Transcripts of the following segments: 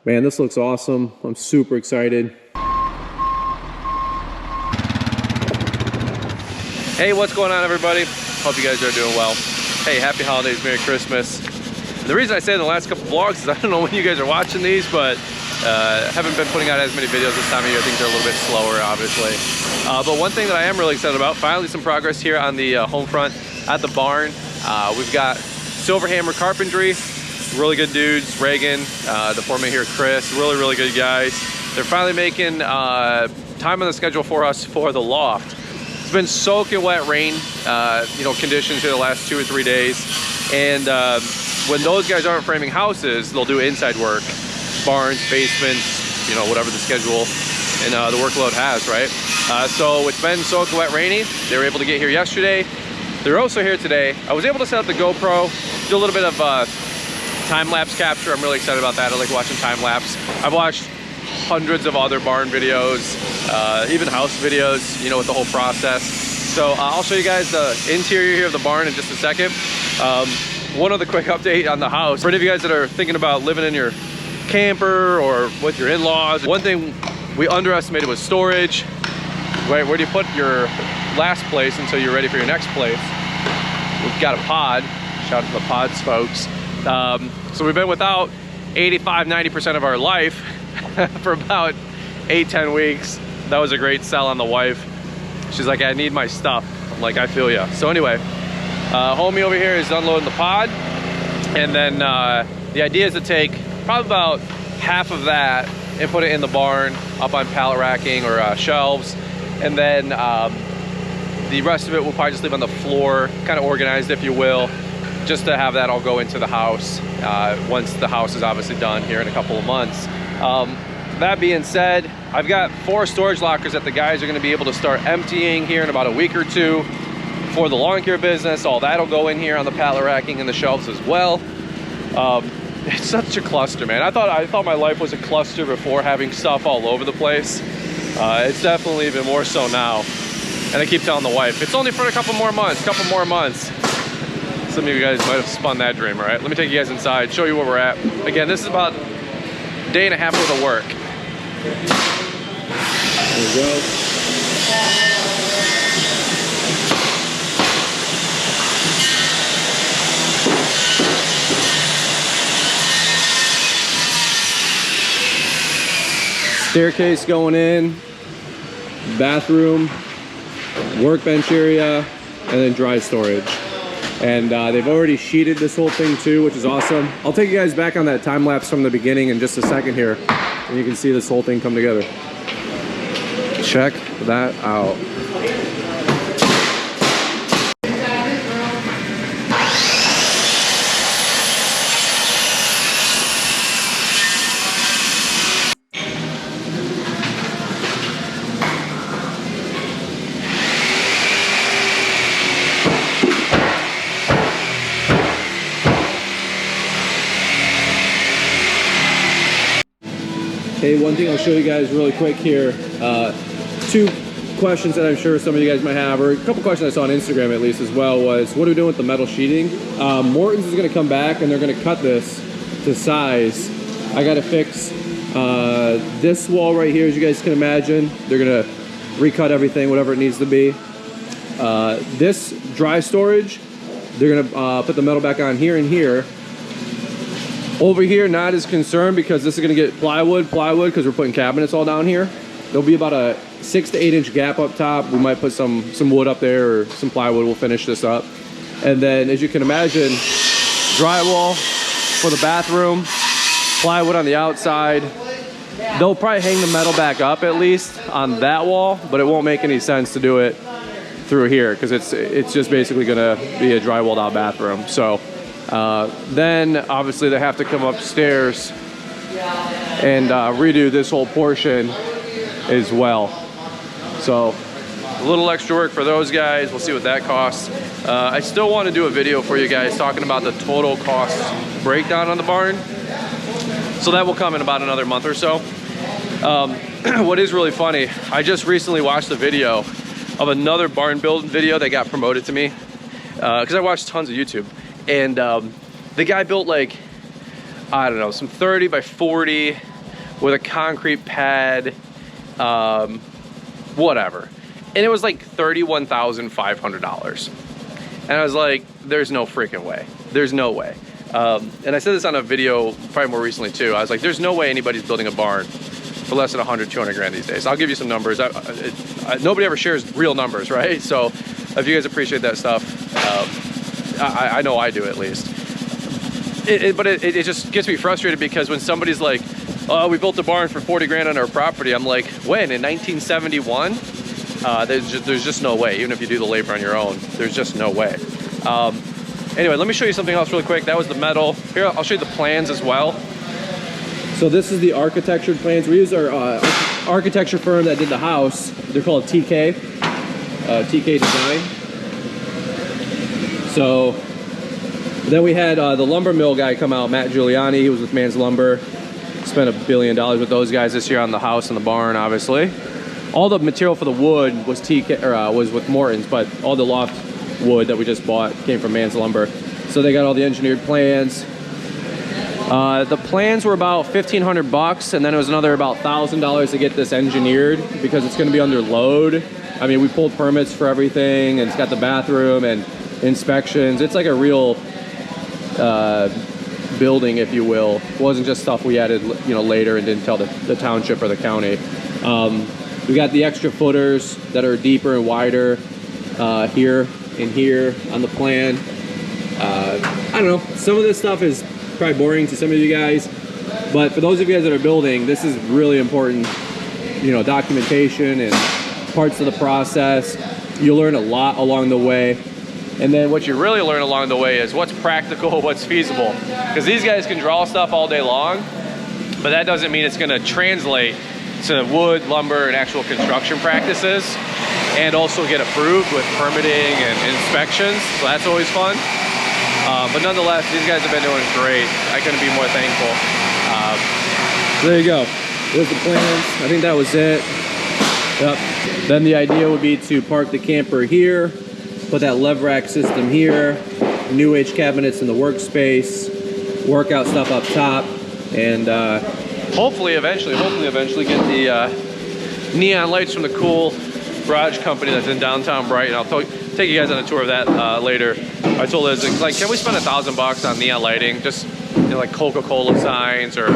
Man, this looks awesome. I'm super excited. Hey, what's going on, everybody? Hope you guys are doing well. Hey, happy holidays, Merry Christmas. The reason I say in the last couple vlogs is I don't know when you guys are watching these, but haven't been putting out as many videos this time of year. Things are a little bit slower, obviously. But one thing that I am really excited about, finally some progress here on the home front at the barn. We've got Silverhammer Carpentry, really good dudes. Reagan, the foreman here, Chris, really good guys. They're finally making time on the schedule for us for the loft. It's been soaking wet rain, conditions here the last 2 or 3 days. And when those guys aren't framing houses, they'll do inside work, barns, basements, whatever the schedule and the workload has, right? So it's been soaking wet, rainy. They were able to get here yesterday. They're also here today. I was able to set up the GoPro, do a little bit of time-lapse capture. I'm really excited about that. I like watching time-lapse. I've watched hundreds of other barn videos, even house videos, with the whole process. So I'll show you guys the interior here of the barn in just a second. One other quick update on the house. For any of you guys that are thinking about living in your camper or with your in-laws, one thing we underestimated was storage. Right, where do you put your last place until you're ready for your next place? We've got a pod. Shout out to the pods, folks. So we've been without 85–90% of our life for about 8–10 weeks. That was a great sell on the wife. She's like, I need my stuff. I'm like, I feel ya. So anyway, homie over here is unloading the pod, and then the idea is to take probably about half of that and put it in the barn up on pallet racking or shelves, and then the rest of it we'll probably just leave on the floor, kind of organized, if you will, just to have that all go into the house once the house is obviously done here in a couple of months. That being said, I've got 4 storage lockers that the guys are going to be able to start emptying here in about a week or 2 for the lawn care business. All that'll go in here on the pallet racking and the shelves as well. It's such a cluster, man. I thought my life was a cluster before, having stuff all over the place. It's definitely even more so now. And I keep telling the wife, it's only for a couple more months. Some of you guys might have spun that dream, all right? Let me take you guys inside, show you where we're at. Again, this is about a day and a half worth of work. There we go. Staircase going in, bathroom, workbench area, and then dry storage. And they've already sheeted this whole thing too, which is awesome. I'll take you guys back on that time lapse from the beginning in just a second here, and you can see this whole thing come together. Check that out. Okay, one thing I'll show you guys really quick here. 2 questions that I'm sure some of you guys might have, or a couple questions I saw on Instagram at least as well, was what are we doing with the metal sheeting? Morton's is going to come back and they're going to cut this to size. I got to fix this wall right here, as you guys can imagine. They're going to recut everything, whatever it needs to be. This dry storage, they're going to put the metal back on here and here. Over here, not as concerned because this is going to get plywood because we're putting cabinets all down here. There'll be about a 6 to 8 inch gap up top. We might put some wood up there or some plywood. We'll finish this up. And then, as you can imagine, drywall for the bathroom, plywood on the outside. They'll probably hang the metal back up at least on that wall, but it won't make any sense to do it through here because it's just basically going to be a drywalled out bathroom. So then obviously they have to come upstairs and redo this whole portion as well. So a little extra work for those guys. We'll see what that costs. I still want to do a video for you guys talking about the total cost breakdown on the barn. So that will come in about another month or so. What is really funny, I just recently watched a video of another barn build video that got promoted to me because I watched tons of YouTube. And the guy built like, I don't know, some 30 by 40 with a concrete pad, whatever. And it was like $31,500. And I was like, there's no freaking way. There's no way. And I said this on a video probably more recently too. I was like, there's no way anybody's building a barn for less than 100, 200 grand these days. I'll give you some numbers. Nobody ever shares real numbers, right? So if you guys appreciate that stuff, I know I do at least. But it just gets me frustrated because when somebody's like, oh, we built a barn for 40 grand on our property, I'm like, when? In 1971? There's just no way. Even if you do the labor on your own, there's just no way. Anyway, let me show you something else really quick. That was the metal. Here, I'll show you the plans as well. So this is the architectured plans. We use our architecture firm that did the house. They're called TK Design. So then we had the lumber mill guy come out, Matt Giuliani. He was with Man's Lumber. Spent $1 billion with those guys this year on the house and the barn, obviously. All the material for the wood was was with Morton's, but all the loft wood that we just bought came from Man's Lumber. So they got all the engineered plans. The plans were about $1,500, and then it was another about $1,000 to get this engineered because it's going to be under load. I mean, we pulled permits for everything, and it's got the bathroom and inspections. It's like a real building, if you will. It wasn't just stuff we added, you know, later and didn't tell the township or the county. We got the extra footers that are deeper and wider here and here on the plan. I don't know, some of this stuff is probably boring to some of you guys, but for those of you guys that are building, this is really important, you know, documentation and parts of the process. You'll learn a lot along the way. And then what you really learn along the way is what's practical, what's feasible. Because these guys can draw stuff all day long, but that doesn't mean it's gonna translate to wood, lumber, and actual construction practices, and also get approved with permitting and inspections. So that's always fun. But nonetheless, these guys have been doing great. I couldn't be more thankful. So there you go. There's the plans. I think that was it. Yep. Then the idea would be to park the camper here, put that lev rack system here, new age cabinets in the workspace, workout stuff up top, and hopefully eventually get the neon lights from the cool garage company that's in downtown Brighton. I'll take you guys on a tour of that later. I told Liz, like, can we spend $1,000 on neon lighting? Just, you know, like Coca-Cola signs or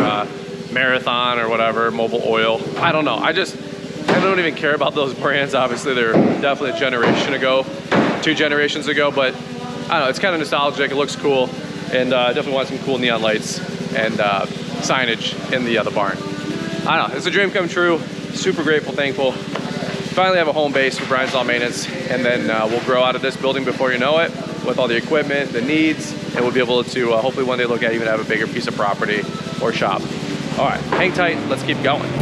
Marathon or whatever, Mobil Oil. I don't know. I don't even care about those brands. Obviously, they're definitely a generation ago, 2 generations ago, but I don't know. It's kind of nostalgic. It looks cool, and definitely want some cool neon lights and signage in the barn. I don't know. It's a dream come true. Super grateful, thankful. Finally have a home base for Brian's Lawn Maintenance, and then we'll grow out of this building before you know it with all the equipment, the needs, and we'll be able to hopefully one day look at even have a bigger piece of property or shop. All right, hang tight. Let's keep going.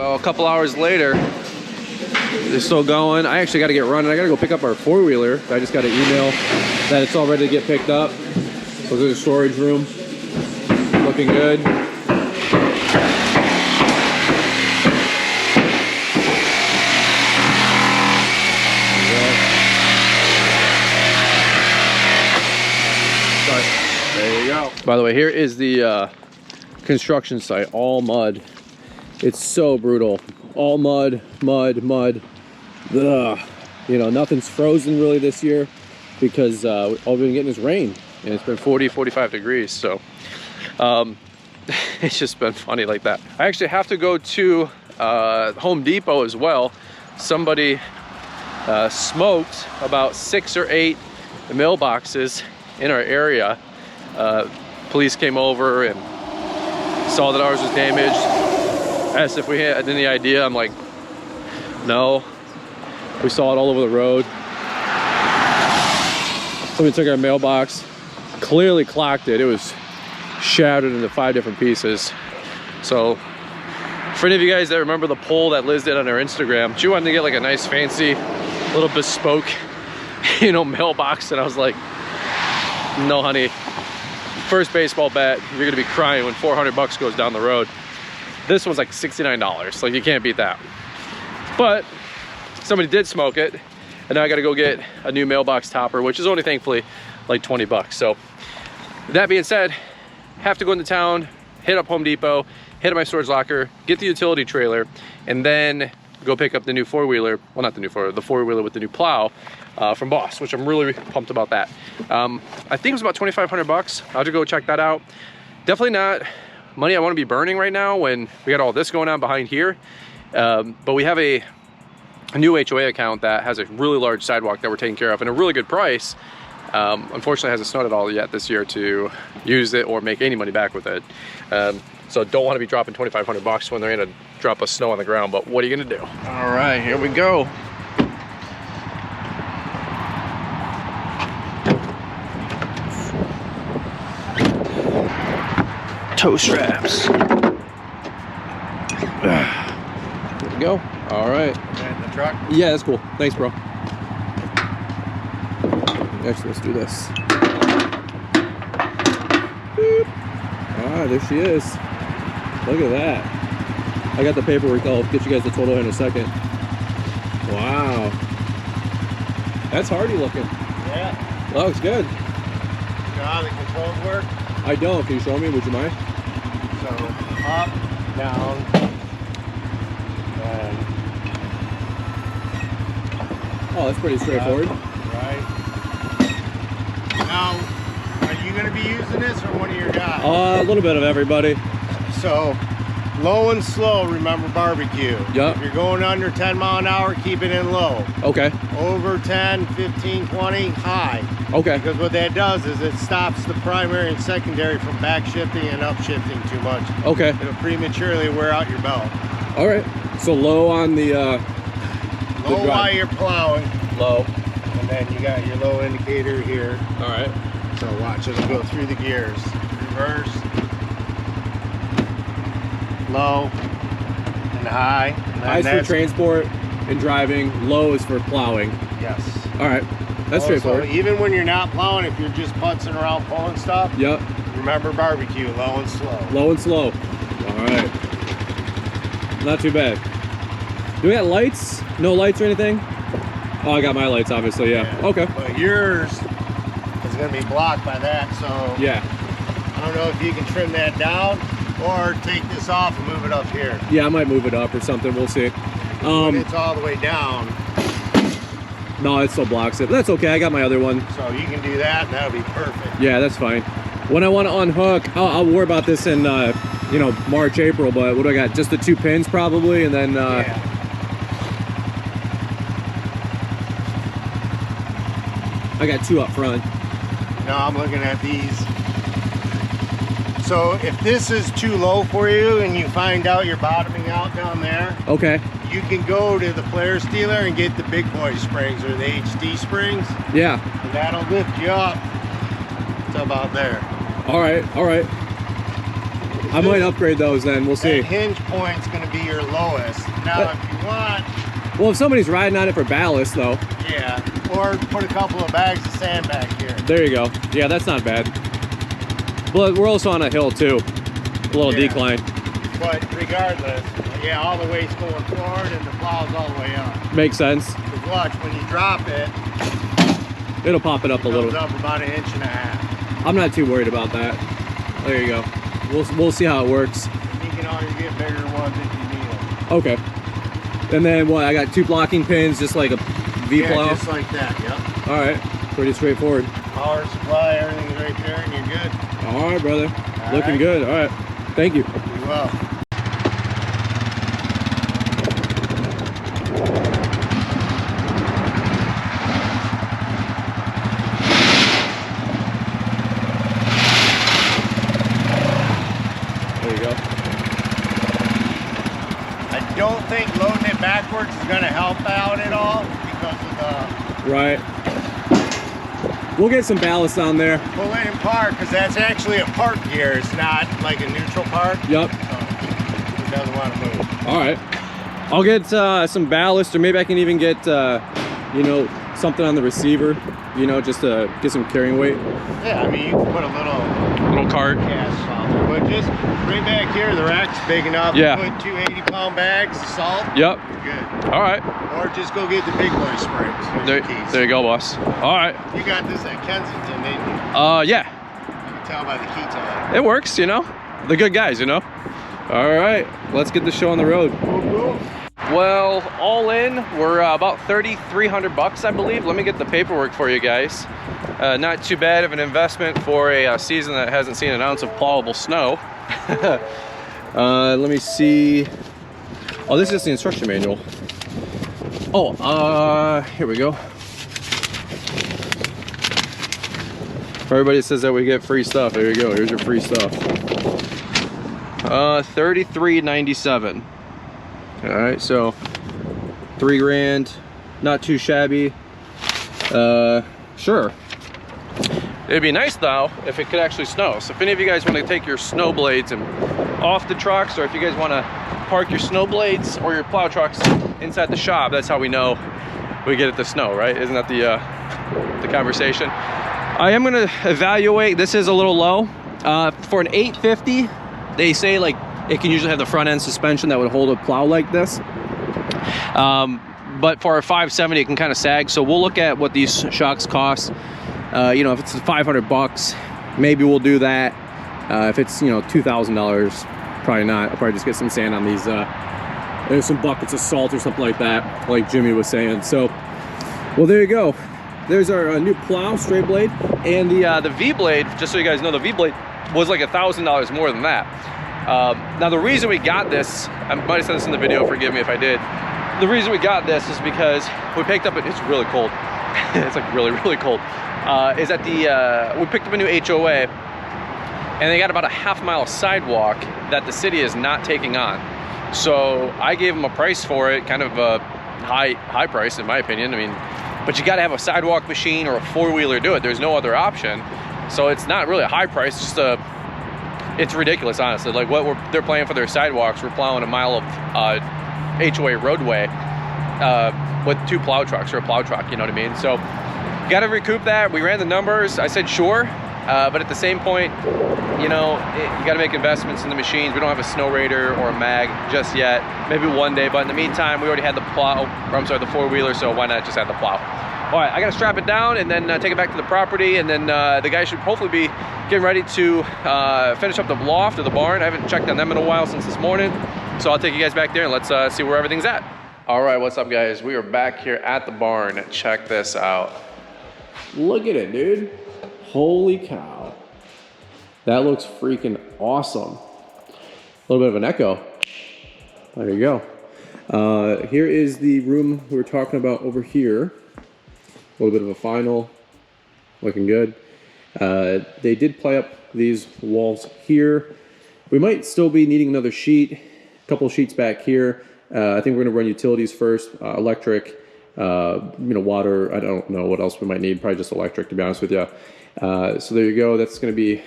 A couple hours later, they're still going. I actually got to get running. I got to go pick up our 4-wheeler. I just got an email that it's all ready to get picked up. So there's a storage room. Looking good. There you go. By the way, here is the construction site, all mud. It's so brutal. All mud, mud, mud. Ugh. You know, nothing's frozen really this year because all we've been getting is rain. And it's been 40, 45 degrees. So it's just been funny like that. I actually have to go to Home Depot as well. Somebody smoked about 6 or 8 mailboxes in our area. Police came over and saw that ours was damaged. Asked if we had any idea. I'm like, no. We saw it all over the road. Somebody took our mailbox, clearly clocked it. It was shattered into 5 different pieces. So For any of you guys that remember the poll that Liz did on her Instagram, she wanted to get like a nice fancy little bespoke, you know, mailbox, and I was like, no honey, first baseball bat, you're gonna be crying when 400 bucks goes down the road. This one's like $69, like you can't beat that. But somebody did smoke it, and now I gotta go get a new mailbox topper, which is only thankfully like 20 bucks. So that being said, have to go into town, hit up Home Depot, hit up my storage locker, get the utility trailer, and then go pick up the new four-wheeler, well not the new four-wheeler, the four-wheeler with the new plow from Boss, which I'm really pumped about that. I think it was about 2,500 bucks. I'll have to go check that out. Definitely not money I want to be burning right now when we got all this going on behind here. But we have a new HOA account that has a really large sidewalk that we're taking care of and a really good price. Unfortunately, it hasn't snowed at all yet this year to use it or make any money back with it. So don't want to be dropping 2,500 bucks when they're in a drop of snow on the ground, but what are you gonna do? All right, here we go. Toe straps. There we go. All right. In the truck? Yeah, that's cool. Thanks, bro. Actually, let's do this. Boop. Ah, there she is. Look at that. I got the paperwork. I'll get you guys the total in a second. Wow. That's hardy looking. Yeah. That looks good. You know how the controls work? I don't. Can you show me? Would you mind? So, up, down, and... Oh, that's pretty straightforward. Right. Now, are you going to be using this or one of your guys? A little bit of everybody. So, low and slow, remember barbecue. Yep. If you're going under 10 mile an hour, keep it in low. Okay. Over 10, 15, 20, high. Okay. Because what that does is it stops the primary and secondary from back shifting and up shifting too much. Okay. It'll prematurely wear out your belt. All right. So low on the low while you're plowing. Low. And then you got your low indicator here. All right. So watch, it'll go through the gears. Reverse. Low. And high. And High is for transport and driving. Low is for plowing. Yes. All right. That's straightforward. So even when you're not plowing, if you're just putzing around pulling stuff, yep. Remember barbecue, low and slow. Low and slow. All right. Not too bad. Do we got lights? No lights or anything? Oh, I got my lights, obviously, yeah. Okay. But yours is going to be blocked by that, so yeah. I don't know if you can trim that down or take this off and move it up here. Yeah, I might move it up or something. We'll see. When it's all the way down. No, it still blocks it. That's okay. I got my other one. So you can do that, and that'll be perfect. Yeah, that's fine. When I want to unhook, I'll worry about this in, you know, March, April. But what do I got? Just the 2 pins probably, and then. Yeah. I got 2 up front. Now I'm looking at these. So if this is too low for you and you find out you're bottoming out down there, okay, you can go to the Players dealer and get the big boy springs or the HD springs. Yeah. And that'll lift you up to about there. All right, all right. I might upgrade those then. We'll see. That hinge point's going to be your lowest. Now, if you want... Well, if somebody's riding on it for ballast, though. Yeah, or put a couple of bags of sand back here. There you go. Yeah, that's not bad. But we're also on a hill, too. A little decline. But regardless, yeah, all the weight's going forward and the plow's all the way up. Makes sense. Because watch, when you drop it, it'll pop it up a little. It goes up about 1.5 inches. I'm not too worried about that. There you go. We'll see how it works. You can always get bigger ones if you need them. Okay. And then what? I got 2 blocking pins, just like a V-plow? Yeah, just like that, yep. All right. Pretty straightforward. Power supply, everything's right there, and you're good. All right, brother. All Looking right. good. All right. Thank you. You're welcome. There you go. I don't think loading it backwards is going to help out at all because of the... Right. We'll get some ballast on there. Pull it in park because that's actually a park gear. It's not like a neutral park. Yep. So, He doesn't want to move. All right. I'll get some ballast, or maybe I can even get, you know, something on the receiver, you know, just to get some carrying weight. Yeah, I mean, you can put a little cart. cast salt, but just right back here, the rack's big enough. Yeah. Put 2 80-pound bags of salt. Yep. You're good. All right. Or just go get the big boy springs. There you go, boss. All right. You got this at Kensington, didn't you? Yeah. You can tell by the ketone. It works, you know. They're good guys, you know. All right, let's get the show on the road. Well, all in, we're about $3,300, I believe. Let me get the paperwork for you guys. Not too bad of an investment for a season that hasn't seen an ounce of plowable snow. Let me see. Oh, this is the instruction manual. Oh, here we go. For everybody that says that we get free stuff, there you go. Here's your free stuff. $33.97. All right, so $3 grand, not too shabby. Sure. It'd be nice though if it could actually snow. So if any of you guys want to take your snow blades and off the trucks, or if you guys want to park your snow blades or your plow trucks inside the shop, that's how we know we get it to snow, right? Isn't that the conversation? I am gonna evaluate. This is a little low for an 850. They say like it can usually have the front end suspension that would hold a plow like this. But for a 570, it can kind of sag. So we'll look at what these shocks cost. You know, if it's $500, maybe we'll do that. If it's, you know, $2,000, probably not. I'll probably just get some sand on these. There's some buckets of salt or something like that, like Jimmy was saying. So, well, there you go. There's our new plow, straight blade, and the V blade. Just so you guys know, the V blade was like $1,000 more than that. Now the reason we got this, I might have said this in the video, forgive me if I did. The reason we got this is because we picked up, it's really cold. It's like really, really cold. Is that we picked up a new HOA, and they got about a half-mile sidewalk that the city is not taking on. So I gave them a price for it, kind of a high price in my opinion. I mean, but you got to have a sidewalk machine or a four-wheeler do it. There's no other option. So it's not really a high price, just it's ridiculous, honestly. Like what they're paying for their sidewalks, we're plowing a mile of HOA roadway with 2 plow trucks or a plow truck, you know what I mean? So got to recoup that. We ran the numbers. I said sure, but at the same point, you know, you got to make investments in the machines. We don't have a snow raider or a mag just yet. Maybe one day, but in the meantime, we already had the plow, or I'm sorry, the four-wheeler, so why not just add the plow? All right, I got to strap it down and then take it back to the property, and then the guys should hopefully be getting ready to finish up the loft or the barn. I haven't checked on them in a while since this morning, so I'll take you guys back there and let's see where everything's at. All right, what's up, guys? We are back here at the barn. Check this out. Look at it, dude. Holy cow. That looks freaking awesome. A little bit of an echo. There you go. Here is the room we were talking about over here. A little bit of a final, looking good. They did play up these walls here. We might still be needing another sheet, a couple of sheets back here. I think we're gonna run utilities first, electric, you know, water. I don't know what else we might need, probably just electric, to be honest with you. So there you go. That's gonna be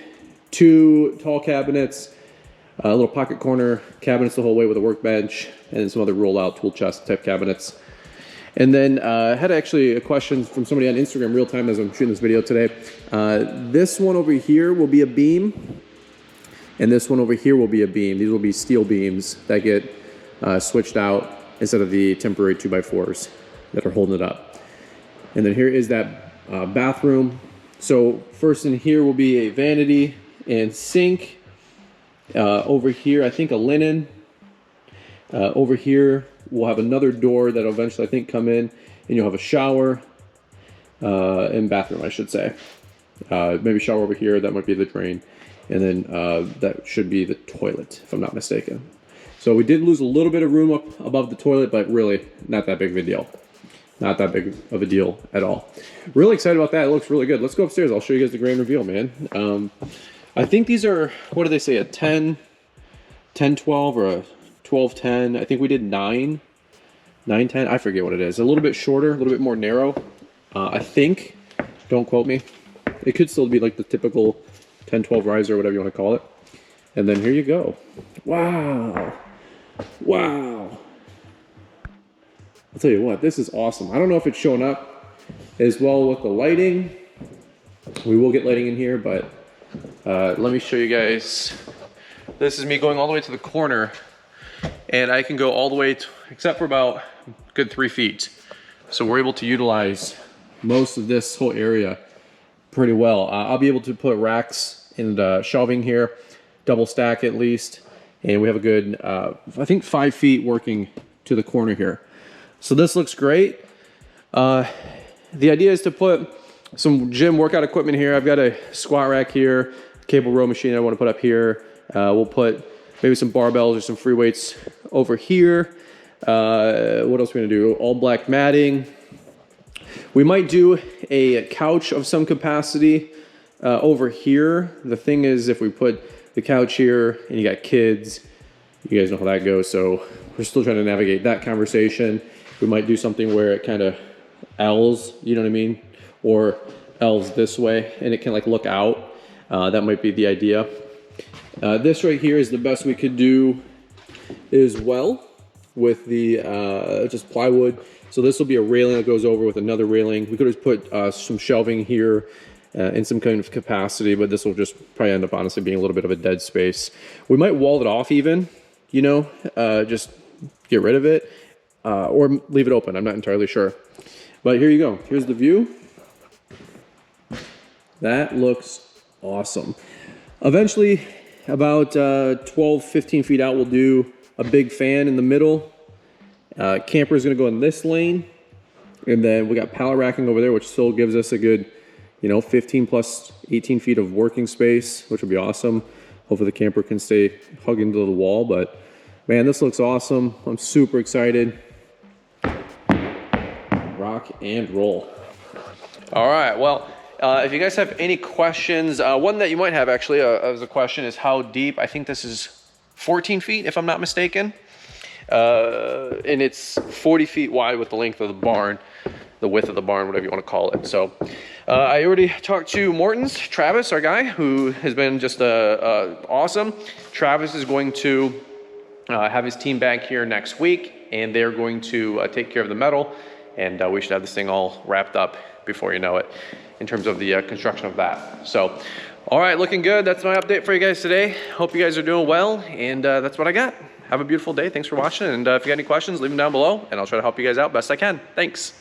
2 tall cabinets, a little pocket corner cabinets the whole way with a workbench, and some other roll-out tool chest type cabinets. And then I had actually a question from somebody on Instagram real time as I'm shooting this video today. This one over here will be a beam, and this one over here will be a beam. These will be steel beams that get switched out instead of the temporary 2x4s that are holding it up. And then here is that bathroom. So first in here will be a vanity and sink. Over here, I think a linen. Over here, we'll have another door that'll eventually, I think, come in, and you'll have a shower and bathroom, I should say. Maybe shower over here, that might be the drain. And then that should be the toilet, if I'm not mistaken. So we did lose a little bit of room up above the toilet, but really not that big of a deal. Not that big of a deal at all. Really excited about that. It looks really good. Let's go upstairs. I'll show you guys the grand reveal, man. I think these are, what do they say, a 10-12 or a 12-10. I think we did 9-10. I forget what it is. A little bit shorter, a little bit more narrow. I think, don't quote me. It could still be like the typical 10-12 riser or whatever you want to call it. And then here you go. Wow. Wow. I'll tell you what, this is awesome. I don't know if it's showing up as well with the lighting. We will get lighting in here, but let me show you guys. This is me going all the way to the corner, and I can go all the way to, except for about a good 3 feet. So we're able to utilize most of this whole area pretty well. I'll be able to put racks and shelving here, double stack at least, and we have a good, I think 5 feet working to the corner here. So this looks great. The idea is to put some gym workout equipment here. I've got a squat rack here, cable row machine I want to put up here. We'll put maybe some barbells or some free weights over here. What else are we gonna do? All black matting. We might do a couch of some capacity over here. The thing is, if we put the couch here and you got kids, you guys know how that goes. So we're still trying to navigate that conversation. We might do something where it kind of L's, you know what I mean? Or L's this way and it can like look out. That might be the idea. This right here is the best we could do as well with the just plywood. So this will be a railing that goes over with another railing. We could have put some shelving here in some kind of capacity, but this will just probably end up honestly being a little bit of a dead space. We might wall it off even, you know, just get rid of it or leave it open. I'm not entirely sure. But here you go. Here's the view. That looks awesome. Eventually, about 12, 15 feet out, we'll do a big fan in the middle. Camper is going to go in this lane. And then we got pallet racking over there, which still gives us a good, you know, 15 plus 18 feet of working space, which will be awesome. Hopefully the camper can stay hugged into the wall. But man, this looks awesome. I'm super excited. Rock and roll. All right, well, if you guys have any questions, one that you might have actually as a question is how deep. I think this is 14 feet, if I'm not mistaken. And it's 40 feet wide with the length of the barn, the width of the barn, whatever you want to call it. So I already talked to Morton's, Travis, our guy, who has been just awesome. Travis is going to have his team back here next week, and they're going to take care of the metal, and we should have this thing all wrapped up before you know it in terms of the construction of that. So, all right, looking good. That's my update for you guys today. Hope you guys are doing well, and that's what I got. Have a beautiful day. Thanks for watching, and if you got any questions, leave them down below, and I'll try to help you guys out best I can. Thanks.